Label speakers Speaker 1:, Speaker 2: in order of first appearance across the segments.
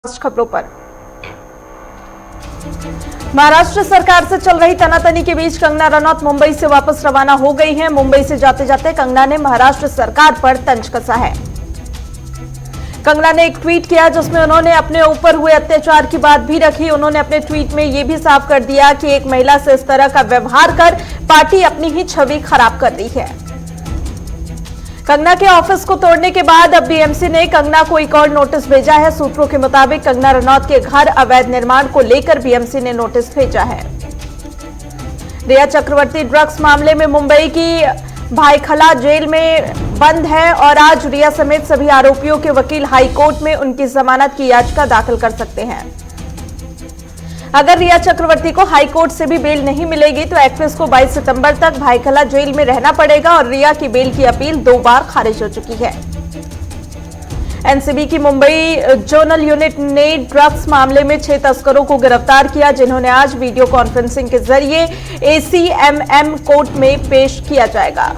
Speaker 1: खबरों पर महाराष्ट्र सरकार से चल रही तनातनी के बीच कंगना रनौत मुंबई से वापस रवाना हो गई हैं। मुंबई से जाते जाते कंगना ने महाराष्ट्र सरकार पर तंज कसा है। कंगना ने एक ट्वीट किया जिसमें उन्होंने अपने ऊपर हुए अत्याचार की बात भी रखी। उन्होंने अपने ट्वीट में यह भी साफ कर दिया कि एक महिला से इस तरह का व्यवहार कर पार्टी अपनी ही छवि खराब कर रही है। कंगना के ऑफिस को तोड़ने के बाद अब बीएमसी ने कंगना को एक और नोटिस भेजा है। सूत्रों के मुताबिक कंगना रनौत के घर अवैध निर्माण को लेकर बीएमसी ने नोटिस भेजा है। रिया चक्रवर्ती ड्रग्स मामले में मुंबई की भायखला जेल में बंद है और आज रिया समेत सभी आरोपियों के वकील हाईकोर्ट में उनकी जमानत की याचिका दाखिल कर सकते हैं। अगर रिया चक्रवर्ती को हाईकोर्ट से भी बेल नहीं मिलेगी तो एक्ट्रेस को 22 सितंबर तक भायखला जेल में रहना पड़ेगा और रिया की बेल की अपील 2 बार खारिज हो चुकी है। एनसीबी की मुंबई जोनल यूनिट ने ड्रग्स मामले में 6 तस्करों को गिरफ्तार किया, जिन्होंने आज वीडियो कॉन्फ्रेंसिंग के जरिए एसीएमएम कोर्ट में पेश किया जाएगा।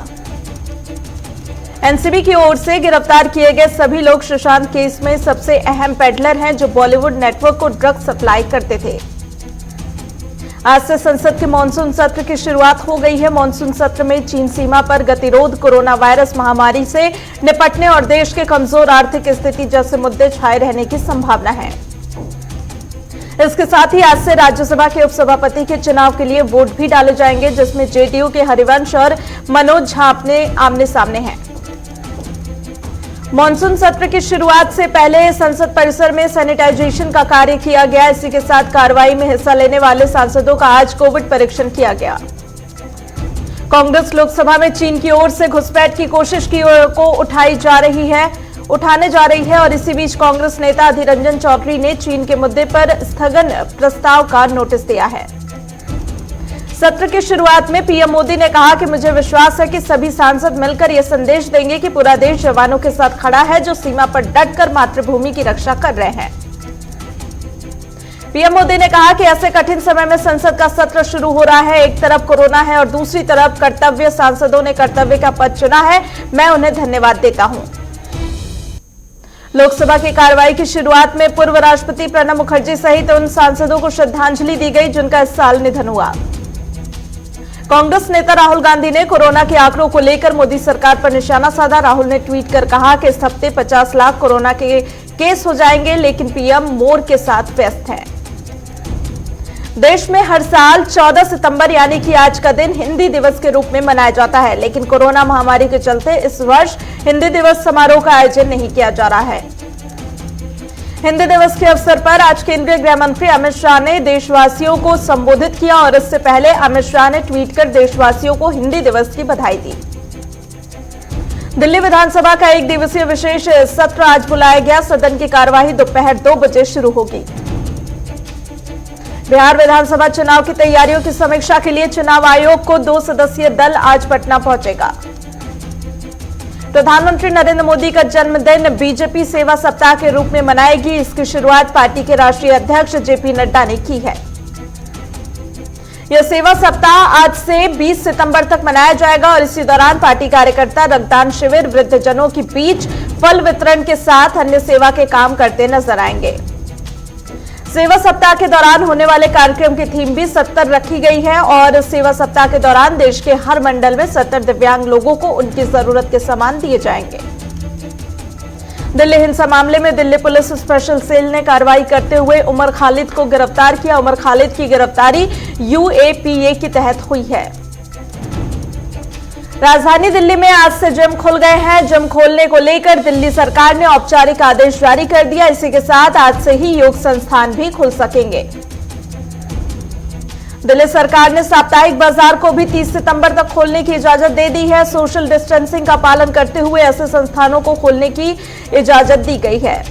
Speaker 1: एनसीबी की ओर से गिरफ्तार किए गए सभी लोग सुशांत केस में सबसे अहम पेडलर हैं, जो बॉलीवुड नेटवर्क को ड्रग्स सप्लाई करते थे। आज से संसद के मानसून सत्र की शुरुआत हो गई है। मानसून सत्र में चीन सीमा पर गतिरोध, कोरोना वायरस महामारी से निपटने और देश के कमजोर आर्थिक स्थिति जैसे मुद्दे छाए रहने की संभावना है। इसके साथ ही आज से राज्यसभा के उपसभापति के चुनाव के लिए वोट भी डाले जाएंगे, जिसमें जेडीयू के हरिवंश और मनोज झा अपने आमने सामने हैं। मानसून सत्र की शुरुआत से पहले संसद परिसर में सैनिटाइजेशन का कार्य किया गया। इसी के साथ कार्रवाई में हिस्सा लेने वाले सांसदों का आज कोविड परीक्षण किया गया। कांग्रेस लोकसभा में चीन की ओर से घुसपैठ की कोशिश को उठाने जा रही है और इसी बीच कांग्रेस नेता अधीर रंजन चौधरी ने चीन के मुद्दे पर स्थगन प्रस्ताव का नोटिस दिया है। सत्र की शुरुआत में पीएम मोदी ने कहा कि मुझे विश्वास है कि सभी सांसद मिलकर यह संदेश देंगे कि पूरा देश जवानों के साथ खड़ा है, जो सीमा पर डटकर मातृभूमि की रक्षा कर रहे हैं। पीएम मोदी ने कहा कि ऐसे कठिन समय में संसद का सत्र शुरू हो रहा है। एक तरफ कोरोना है और दूसरी तरफ कर्तव्य। सांसदों ने कर्तव्य का पथ चुना है, मैं उन्हें धन्यवाद देता हूं। लोकसभा की कार्रवाई की शुरुआत में पूर्व राष्ट्रपति प्रणब मुखर्जी सहित उन सांसदों को श्रद्धांजलि दी गई जिनका इस साल निधन हुआ। कांग्रेस नेता राहुल गांधी ने कोरोना के आंकड़ों को लेकर मोदी सरकार पर निशाना साधा। राहुल ने ट्वीट कर कहा कि इस हफ्ते 50 लाख कोरोना के केस हो जाएंगे, लेकिन पीएम मोर के साथ व्यस्त हैं। देश में हर साल 14 सितंबर यानी कि आज का दिन हिंदी दिवस के रूप में मनाया जाता है, लेकिन कोरोना महामारी के चलते इस वर्ष हिंदी दिवस समारोह का आयोजन नहीं किया जा रहा है। हिंदी दिवस के अवसर पर आज केंद्रीय गृह मंत्री अमित शाह ने देशवासियों को संबोधित किया और इससे पहले अमित शाह ने ट्वीट कर देशवासियों को हिंदी दिवस की बधाई दी। दिल्ली विधानसभा का 1 दिवसीय विशेष सत्र आज बुलाया गया। सदन की कार्यवाही दोपहर 2 बजे शुरू होगी। बिहार विधानसभा चुनाव की तैयारियों की समीक्षा के लिए चुनाव आयोग को 2 सदस्यीय दल आज पटना पहुंचेगा। प्रधानमंत्री नरेंद्र मोदी का जन्मदिन बीजेपी सेवा सप्ताह के रूप में मनाएगी। इसकी शुरुआत पार्टी के राष्ट्रीय अध्यक्ष जेपी नड्डा ने की है। यह सेवा सप्ताह आज से 20 सितंबर तक मनाया जाएगा और इसी दौरान पार्टी कार्यकर्ता रक्तदान शिविर, वृद्धजनों के बीच फल वितरण के साथ अन्य सेवा के काम करते नजर आएंगे। सेवा सप्ताह के दौरान होने वाले कार्यक्रम की थीम भी 70 रखी गई है और सेवा सप्ताह के दौरान देश के हर मंडल में 70 दिव्यांग लोगों को उनकी जरूरत के सामान दिए जाएंगे। दिल्ली हिंसा मामले में दिल्ली पुलिस स्पेशल सेल ने कार्रवाई करते हुए उमर खालिद को गिरफ्तार किया। उमर खालिद की गिरफ्तारी यूएपीए के तहत हुई है। राजधानी दिल्ली में आज से जिम खुल गए हैं। जिम खोलने को लेकर दिल्ली सरकार ने औपचारिक आदेश जारी कर दिया। इसी के साथ आज से ही योग संस्थान भी खुल सकेंगे। दिल्ली सरकार ने साप्ताहिक बाजार को भी 30 सितंबर तक खोलने की इजाजत दे दी है। सोशल डिस्टेंसिंग का पालन करते हुए ऐसे संस्थानों को खोलने की इजाजत दी गई है।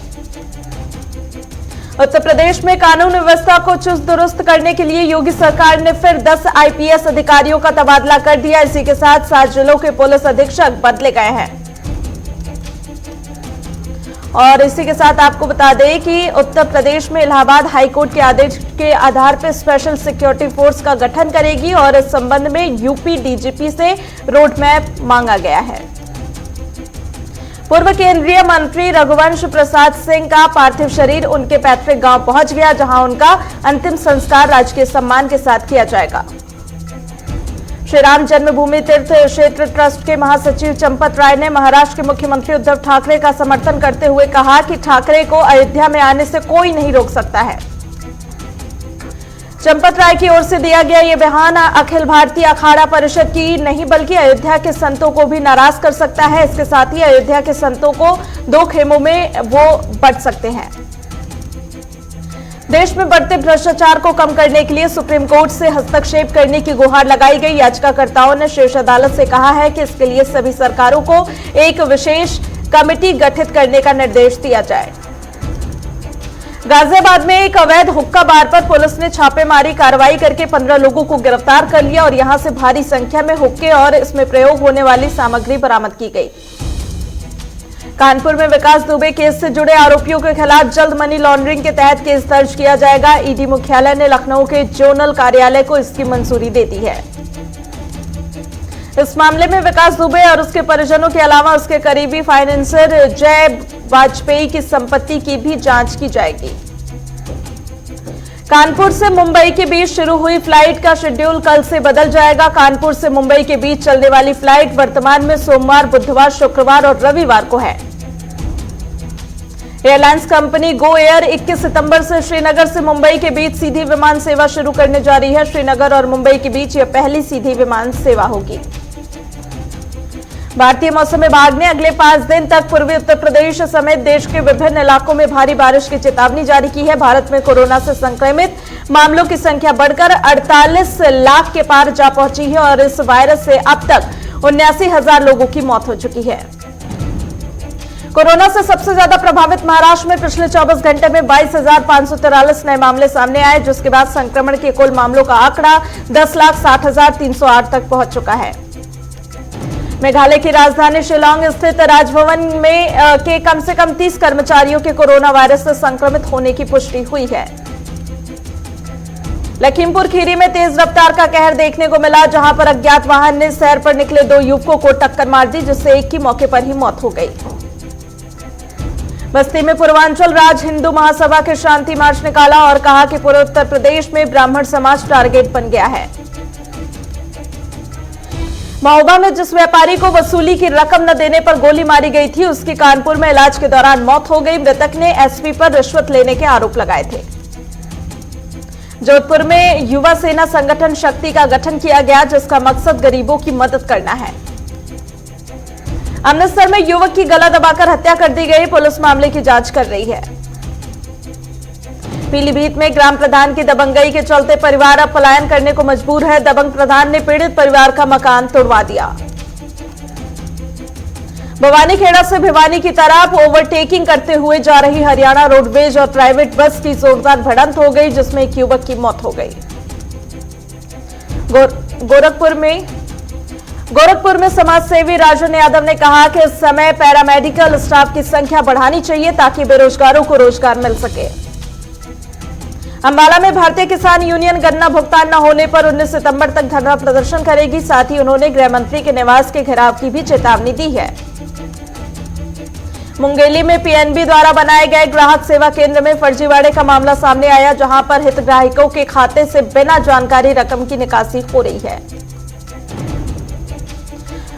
Speaker 1: उत्तर प्रदेश में कानून व्यवस्था को चुस्त दुरुस्त करने के लिए योगी सरकार ने फिर 10 आईपीएस अधिकारियों का तबादला कर दिया। इसी के साथ 7 जिलों के पुलिस अधीक्षक बदले गए हैं। और इसी के साथ आपको बता दें कि उत्तर प्रदेश में इलाहाबाद हाईकोर्ट के आदेश के आधार पर स्पेशल सिक्योरिटी फोर्स का गठन करेगी और इस संबंध में यूपी डीजीपी से रोड मैप मांगा गया है। पूर्व केंद्रीय मंत्री रघुवंश प्रसाद सिंह का पार्थिव शरीर उनके पैतृक गांव पहुंच गया, जहां उनका अंतिम संस्कार राजकीय सम्मान के साथ किया जाएगा। श्री राम जन्मभूमि तीर्थ क्षेत्र ट्रस्ट के महासचिव चंपत राय ने महाराष्ट्र के मुख्यमंत्री उद्धव ठाकरे का समर्थन करते हुए कहा कि ठाकरे को अयोध्या में आने से कोई नहीं रोक सकता है। चंपत राय की ओर से दिया गया ये बयान अखिल भारतीय अखाड़ा परिषद की नहीं बल्कि अयोध्या के संतों को भी नाराज कर सकता है। इसके साथ ही अयोध्या के संतों को दो खेमों में वो बंट सकते हैं। देश में बढ़ते भ्रष्टाचार को कम करने के लिए सुप्रीम कोर्ट से हस्तक्षेप करने की गुहार लगाई गई। याचिकाकर्ताओं ने शीर्ष अदालत से कहा है कि इसके लिए सभी सरकारों को एक विशेष कमेटी गठित करने का निर्देश दिया जाए। गाजियाबाद में एक अवैध हुक्का बार पर पुलिस ने छापेमारी कार्रवाई करके 15 लोगों को गिरफ्तार कर लिया और यहां से भारी संख्या में हुक्के और इसमें प्रयोग होने वाली सामग्री बरामद की गई। कानपुर में विकास दुबे केस से जुड़े आरोपियों के खिलाफ जल्द मनी लॉन्ड्रिंग के तहत केस दर्ज किया जाएगा। ईडी मुख्यालय ने लखनऊ के जोनल कार्यालय को इसकी मंजूरी दे दी है। इस मामले में विकास दुबे और उसके परिजनों के अलावा उसके करीबी फाइनेंसर जय वाजपेयी की संपत्ति की भी जांच की जाएगी। कानपुर से मुंबई के बीच शुरू हुई फ्लाइट का शेड्यूल कल से बदल जाएगा। कानपुर से मुंबई के बीच चलने वाली फ्लाइट वर्तमान में सोमवार, बुधवार, शुक्रवार और रविवार को है। एयरलाइंस कंपनी गो एयर 21 सितंबर से श्रीनगर से मुंबई के बीच सीधी विमान सेवा शुरू करने जा रही है। श्रीनगर और मुंबई के बीच यह पहली सीधी विमान सेवा होगी। भारतीय मौसम विभाग ने अगले 5 दिन तक पूर्वी उत्तर प्रदेश समेत देश के विभिन्न इलाकों में भारी बारिश की चेतावनी जारी की है। भारत में कोरोना से संक्रमित मामलों की संख्या बढ़कर 48 लाख के पार जा पहुंची है और इस वायरस से अब तक 79,000 लोगों की मौत हो चुकी है। कोरोना से सबसे ज्यादा प्रभावित महाराष्ट्र में पिछले 24 घंटे में 22,543 नए मामले सामने आए, जिसके बाद संक्रमण के कुल मामलों का आंकड़ा 10,60,308 तक पहुंच चुका है। मेघालय की राजधानी शिलांग स्थित राजभवन में के कम से कम 30 कर्मचारियों के कोरोना वायरस से संक्रमित होने की पुष्टि हुई है। लखीमपुर खीरी में तेज रफ्तार का कहर देखने को मिला, जहां पर अज्ञात वाहन ने सैर पर निकले 2 युवकों को टक्कर मार दी, जिससे एक की मौके पर ही मौत हो गई। बस्ती में पूर्वांचल राज्य हिंदू महासभा के शांति मार्च निकाला और कहा कि पूरे उत्तर प्रदेश में ब्राह्मण समाज टारगेट बन गया है। महोबा में जिस व्यापारी को वसूली की रकम न देने पर गोली मारी गई थी, उसकी कानपुर में इलाज के दौरान मौत हो गई। मृतक ने एसपी पर रिश्वत लेने के आरोप लगाए थे। जोधपुर में युवा सेना संगठन शक्ति का गठन किया गया, जिसका मकसद गरीबों की मदद करना है। अमृतसर में युवक की गला दबाकर हत्या कर दी गई, पुलिस मामले की जांच कर रही है। पीलीभीत में ग्राम प्रधान की दबंगई के चलते परिवार अब पलायन करने को मजबूर है। दबंग प्रधान ने पीड़ित परिवार का मकान तोड़वा दिया। भवानीखेड़ा से भिवानी की तरफ ओवरटेकिंग करते हुए जा रही हरियाणा रोडवेज और प्राइवेट बस की जोरदार भिड़ंत हो गई, जिसमें एक युवक की मौत हो गई। गोरखपुर में समाजसेवी राजन यादव ने कहा कि इस समय पैरामेडिकल स्टाफ की संख्या बढ़ानी चाहिए ताकि बेरोजगारों को रोजगार मिल सके। अंबाला में भारतीय किसान यूनियन गन्ना भुगतान न होने पर 19 सितंबर तक धरना प्रदर्शन करेगी। साथ ही उन्होंने गृह मंत्री के निवास के घेराव की भी चेतावनी दी है। मुंगेली में पीएनबी द्वारा बनाए गए ग्राहक सेवा केंद्र में फर्जीवाड़े का मामला सामने आया, जहां पर हितग्राहियों के खाते से बिना जानकारी रकम की निकासी हो रही है।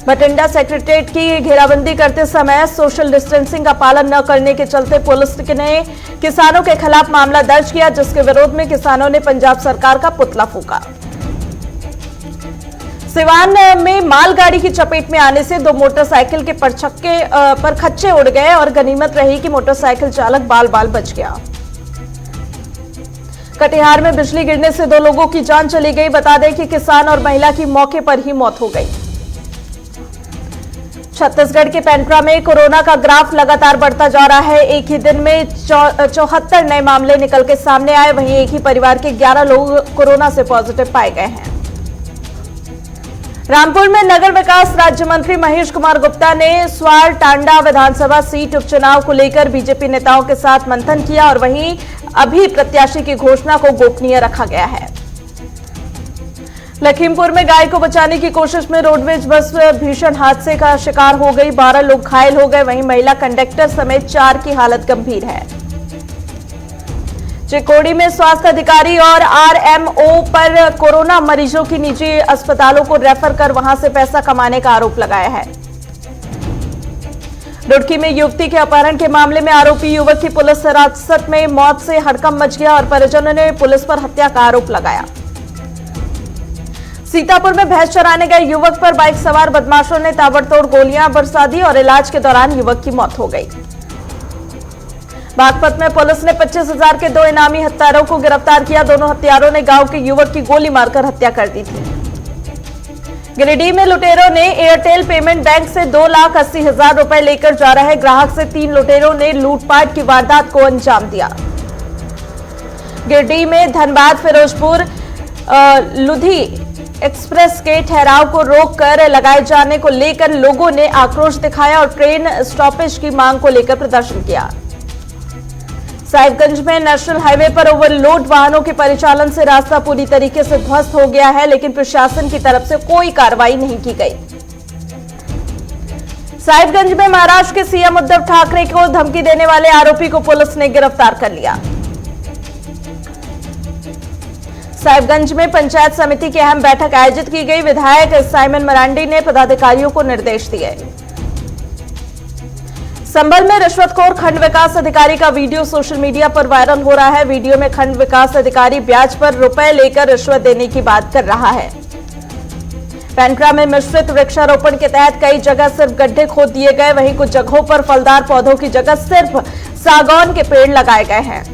Speaker 1: बठिंडा सेक्रेटेरिएट की घेराबंदी करते समय सोशल डिस्टेंसिंग का पालन न करने के चलते पुलिस ने किसानों के खिलाफ मामला दर्ज किया, जिसके विरोध में किसानों ने पंजाब सरकार का पुतला फूंका। सिवान में मालगाड़ी की चपेट में आने से 2 मोटरसाइकिल के पर खच्चे उड़ गए और गनीमत रही कि मोटरसाइकिल चालक बाल बाल बच गया। कटिहार में बिजली गिरने से 2 लोगों की जान चली गई। बता दें कि किसान और महिला की मौके पर ही मौत हो गई। छत्तीसगढ़ के पेंड्रा में कोरोना का ग्राफ लगातार बढ़ता जा रहा है। एक ही दिन में 74 नए मामले निकल के सामने आए। वहीं एक ही परिवार के 11 लोग कोरोना से पॉजिटिव पाए गए हैं। रामपुर में नगर विकास राज्य मंत्री महेश कुमार गुप्ता ने स्वार टांडा विधानसभा सीट उपचुनाव को लेकर बीजेपी नेताओं के साथ मंथन किया और वहीं अभी प्रत्याशी की घोषणा को गोपनीय रखा गया है। लखीमपुर में गाय को बचाने की कोशिश में रोडवेज बस भीषण हादसे का शिकार हो गई। 12 लोग घायल हो गए। वहीं महिला कंडक्टर समेत 4 की हालत गंभीर है। चिकोड़ी में स्वास्थ्य अधिकारी और आरएमओ पर कोरोना मरीजों की निजी अस्पतालों को रेफर कर वहां से पैसा कमाने का आरोप लगाया है। रुड़की में युवती के अपहरण के मामले में आरोपी युवक की पुलिस हिरासत में मौत से हड़कंप मच गया और परिजनों ने पुलिस पर हत्या का आरोप लगाया। सीतापुर में भैंस चराने गए युवक पर बाइक सवार बदमाशों ने ताबड़तोड़ गोलियां बरसा दी और इलाज के दौरान युवक की मौत हो गई। बागपत में पुलिस ने 25,000 के 2 इनामी हत्यारों को गिरफ्तार किया। दोनों हत्यारों ने गांव के युवक की गोली मारकर हत्या कर दी थी। गिरिडीह में लुटेरों ने एयरटेल पेमेंट बैंक से 2,80,000 रुपए लेकर जा रहे ग्राहक से 3 लुटेरों ने लूटपाट की वारदात को अंजाम दिया। गिरिडीह में धनबाद फिरोजपुर लुधी एक्सप्रेस के ठहराव को रोककर लगाए जाने को लेकर लोगों ने आक्रोश दिखाया और ट्रेन स्टॉपेज की मांग को लेकर प्रदर्शन किया। साहिबगंज में नेशनल हाईवे पर ओवरलोड वाहनों के परिचालन से रास्ता पूरी तरीके से ध्वस्त हो गया है, लेकिन प्रशासन की तरफ से कोई कार्रवाई नहीं की गई। साहिबगंज में महाराष्ट्र के सीएम उद्धव ठाकरे को धमकी देने वाले आरोपी को पुलिस ने गिरफ्तार कर लिया। साहिबगंज में पंचायत समिति की अहम बैठक आयोजित की गई। विधायक साइमन मरांडी ने पदाधिकारियों को निर्देश दिए। संभल में रिश्वतखोर खंड विकास अधिकारी का वीडियो सोशल मीडिया पर वायरल हो रहा है। वीडियो में खंड विकास अधिकारी ब्याज पर रुपए लेकर रिश्वत देने की बात कर रहा है। पेंड्रा में मिश्रित वृक्षारोपण के तहत कई जगह सिर्फ गड्ढे खोद दिए गए। वहीं कुछ जगहों पर फलदार पौधों की जगह सिर्फ सागौन के पेड़ लगाए गए हैं।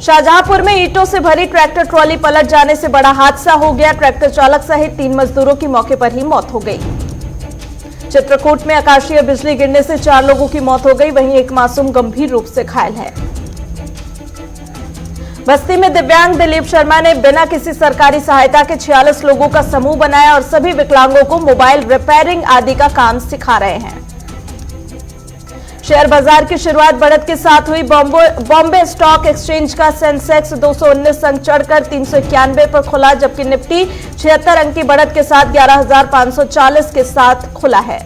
Speaker 1: शाहजहांपुर में ईंटों से भरी ट्रैक्टर ट्रॉली पलट जाने से बड़ा हादसा हो गया। ट्रैक्टर चालक सहित 3 मजदूरों की मौके पर ही मौत हो गई। चित्रकूट में आकाशीय बिजली गिरने से 4 लोगों की मौत हो गई। वहीं एक मासूम गंभीर रूप से घायल है। बस्ती में दिव्यांग दिलीप शर्मा ने बिना किसी सरकारी सहायता के 46 लोगों का समूह बनाया और सभी विकलांगों को मोबाइल रिपेयरिंग आदि का काम सिखा रहे हैं। शेयर बाजार की शुरुआत बढ़त के साथ हुई। बॉम्बे स्टॉक एक्सचेंज का सेंसेक्स 219 अंक चढ़कर 391 पर खुला, जबकि निफ्टी 76 अंक की बढ़त के साथ 11,540 के साथ खुला है।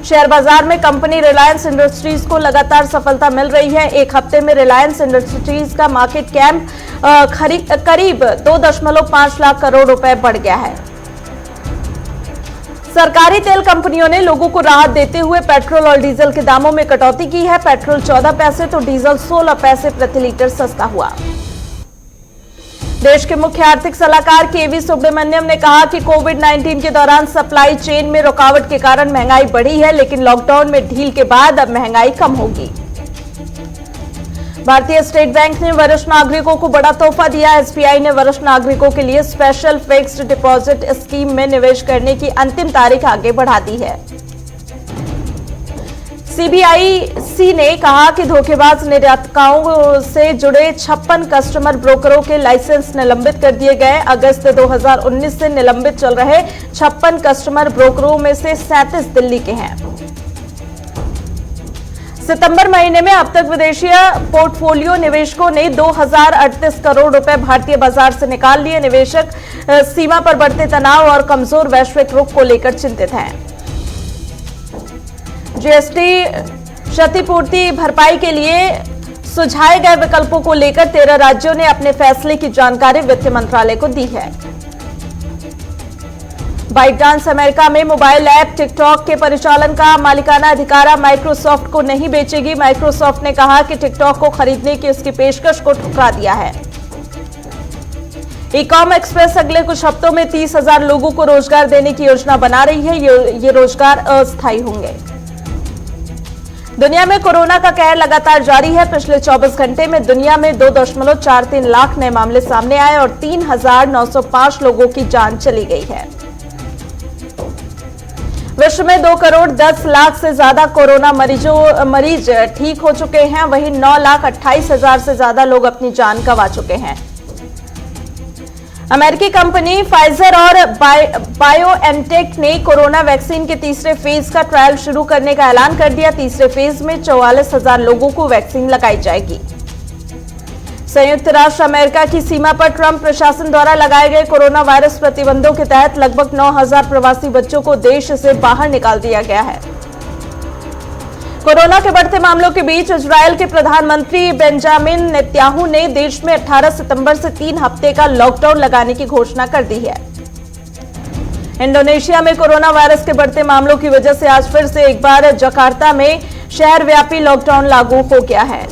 Speaker 1: शेयर बाजार में कंपनी रिलायंस इंडस्ट्रीज को लगातार सफलता मिल रही है। एक हफ्ते में रिलायंस इंडस्ट्रीज का मार्केट कैप करीब 2.5 लाख करोड़ रुपए बढ़ गया है। सरकारी तेल कंपनियों ने लोगों को राहत देते हुए पेट्रोल और डीजल के दामों में कटौती की है। पेट्रोल 14 पैसे तो डीजल 16 पैसे प्रति लीटर सस्ता हुआ। देश के मुख्य आर्थिक सलाहकार केवी सुब्रमण्यम ने कहा कि कोविड-19 के दौरान सप्लाई चेन में रुकावट के कारण महंगाई बढ़ी है, लेकिन लॉकडाउन में ढील के बाद अब महंगाई कम होगी। भारतीय स्टेट बैंक ने वरिष्ठ नागरिकों को बड़ा तोहफा दिया। एसबीआई ने वरिष्ठ नागरिकों के लिए स्पेशल फिक्स्ड डिपॉजिट स्कीम में निवेश करने की अंतिम तारीख आगे बढ़ा दी है। सीबीआईसी ने कहा कि धोखेबाज निर्यातकों से जुड़े 56 कस्टमर ब्रोकरों के लाइसेंस निलंबित कर दिए गए। अगस्त 2019 से निलंबित चल रहे 56 कस्टमर ब्रोकरों में से 37 दिल्ली के हैं। सितंबर महीने में अब तक विदेशी पोर्टफोलियो निवेशकों ने 2038 करोड़ रुपए भारतीय बाजार से निकाल लिए। निवेशक सीमा पर बढ़ते तनाव और कमजोर वैश्विक रुख को लेकर चिंतित हैं। जीएसटी क्षतिपूर्ति भरपाई के लिए सुझाए गए विकल्पों को लेकर 13 राज्यों ने अपने फैसले की जानकारी वित्त मंत्रालय को दी है। बाइटडांस अमेरिका में मोबाइल ऐप टिकटॉक के परिचालन का मालिकाना अधिकार माइक्रोसॉफ्ट को नहीं बेचेगी। माइक्रोसॉफ्ट ने कहा कि टिकटॉक को खरीदने की उसकी पेशकश को ठुकरा दिया है। ई-कॉम एक्सप्रेस अगले कुछ हफ्तों में 30,000 लोगों को रोजगार देने की योजना बना रही है। ये रोजगार अस्थायी होंगे। दुनिया में कोरोना का कहर लगातार जारी है। पिछले 24 घंटे में दुनिया में 2.43 लाख नए मामले सामने आए और 3,905 लोगों की जान चली गई है। विश्व में 2 करोड़ 10 लाख से ज्यादा कोरोना मरीज ठीक हो चुके हैं। वहीं 9,28,000 से ज्यादा लोग अपनी जान गंवा चुके हैं। अमेरिकी कंपनी फाइजर और बायोएनटेक ने कोरोना वैक्सीन के तीसरे फेज का ट्रायल शुरू करने का ऐलान कर दिया। तीसरे फेज में 44,000 लोगों को वैक्सीन लगाई जाएगी। संयुक्त राष्ट्र अमेरिका की सीमा पर ट्रंप प्रशासन द्वारा लगाए गए कोरोना वायरस प्रतिबंधों के तहत लगभग 9,000 प्रवासी बच्चों को देश से बाहर निकाल दिया गया है। कोरोना के बढ़ते मामलों के बीच इजरायल के प्रधानमंत्री बेंजामिन नेतन्याहू ने देश में 18 सितंबर से 3 हफ्ते का लॉकडाउन लगाने की घोषणा कर दी है। इंडोनेशिया में कोरोना वायरस के बढ़ते मामलों की वजह से आज फिर से एक बार जकार्ता में शहरव्यापी लॉकडाउन लागू हो गया है।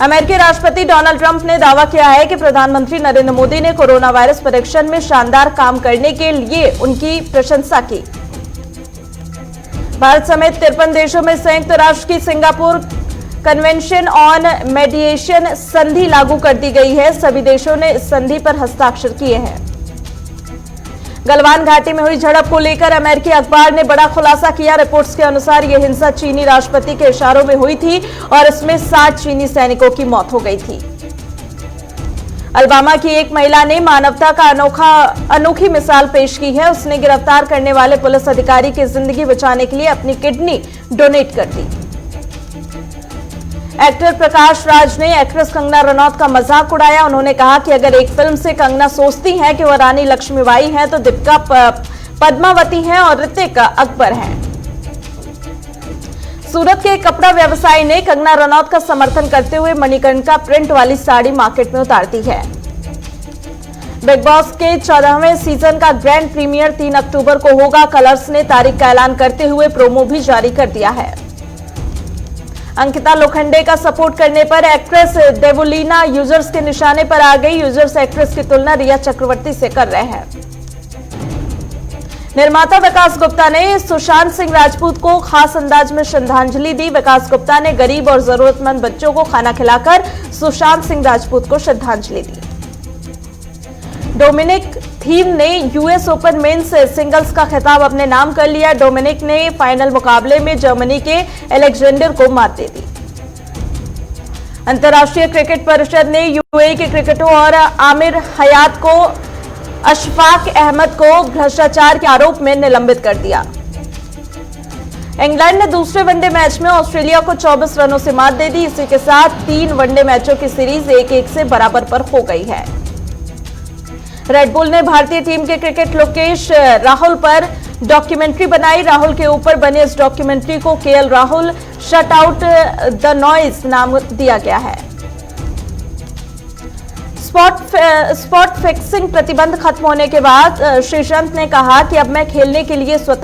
Speaker 1: अमेरिकी राष्ट्रपति डोनाल्ड ट्रंप ने दावा किया है कि प्रधानमंत्री नरेंद्र मोदी ने कोरोना वायरस परीक्षण में शानदार काम करने के लिए उनकी प्रशंसा की। भारत समेत 53 देशों में संयुक्त राष्ट्र की सिंगापुर कन्वेंशन ऑन मेडिएशन संधि लागू कर दी गई है। सभी देशों ने इस संधि पर हस्ताक्षर किए हैं। गलवान घाटी में हुई झड़प को लेकर अमेरिकी अखबार ने बड़ा खुलासा किया। रिपोर्ट्स के अनुसार यह हिंसा चीनी राष्ट्रपति के इशारों में हुई थी और इसमें 60 चीनी सैनिकों की मौत हो गई थी। अलबामा की एक महिला ने मानवता का अनोखी मिसाल पेश की है। उसने गिरफ्तार करने वाले पुलिस अधिकारी की जिंदगी बचाने के लिए अपनी किडनी डोनेट कर दी। एक्टर प्रकाश राज ने एक्ट्रेस कंगना रनौत का मजाक उड़ाया। उन्होंने कहा कि अगर एक फिल्म से कंगना सोचती हैं कि वह रानी लक्ष्मीबाई हैं, तो दीपिका पद्मावती हैं और ऋतिक अकबर हैं। सूरत के कपड़ा व्यवसायी ने कंगना रनौत का समर्थन करते हुए मणिकर्णिका प्रिंट वाली साड़ी मार्केट में उतार दी है। बिग बॉस के 14वें सीजन का ग्रैंड प्रीमियर 3 अक्टूबर को होगा। कलर्स ने तारीख का ऐलान करते हुए प्रोमो भी जारी कर दिया है। अंकिता लोखंडे का सपोर्ट करने पर एक्ट्रेस देवुलीना यूजर्स के निशाने पर आ गई। यूजर्स एक्ट्रेस की तुलना रिया चक्रवर्ती से कर रहे हैं। निर्माता विकास गुप्ता ने सुशांत सिंह राजपूत को खास अंदाज में श्रद्धांजलि दी। विकास गुप्ता ने गरीब और जरूरतमंद बच्चों को खाना खिलाकर सुशांत सिंह राजपूत को श्रद्धांजलि दी। डोमिनिक थीम ने यूएस ओपन मेंस सिंगल्स का खिताब अपने नाम कर लिया। डोमिनिक ने फाइनल मुकाबले में जर्मनी के अलेक्जेंडर को मात दे दी। अंतर्राष्ट्रीय क्रिकेट परिषद ने यूएई के क्रिकेटरों और आमिर हयात को अशफाक अहमद को भ्रष्टाचार के आरोप में निलंबित कर दिया। इंग्लैंड ने दूसरे वनडे मैच में ऑस्ट्रेलिया को 24 रनों से मात दे दी। इसी के साथ 3 वनडे मैचों की सीरीज 1-1 से बराबर पर हो गई है। रेडबुल ने भारतीय टीम के क्रिकेट लोकेश राहुल पर डॉक्यूमेंट्री बनाई। राहुल के ऊपर बने इस डॉक्यूमेंट्री को KL Rahul shut out the noise नाम दिया गया है। स्पॉट फिक्सिंग प्रतिबंध खत्म होने के बाद श्रीसंत ने कहा कि अब मैं खेलने के लिए स्वतंत्र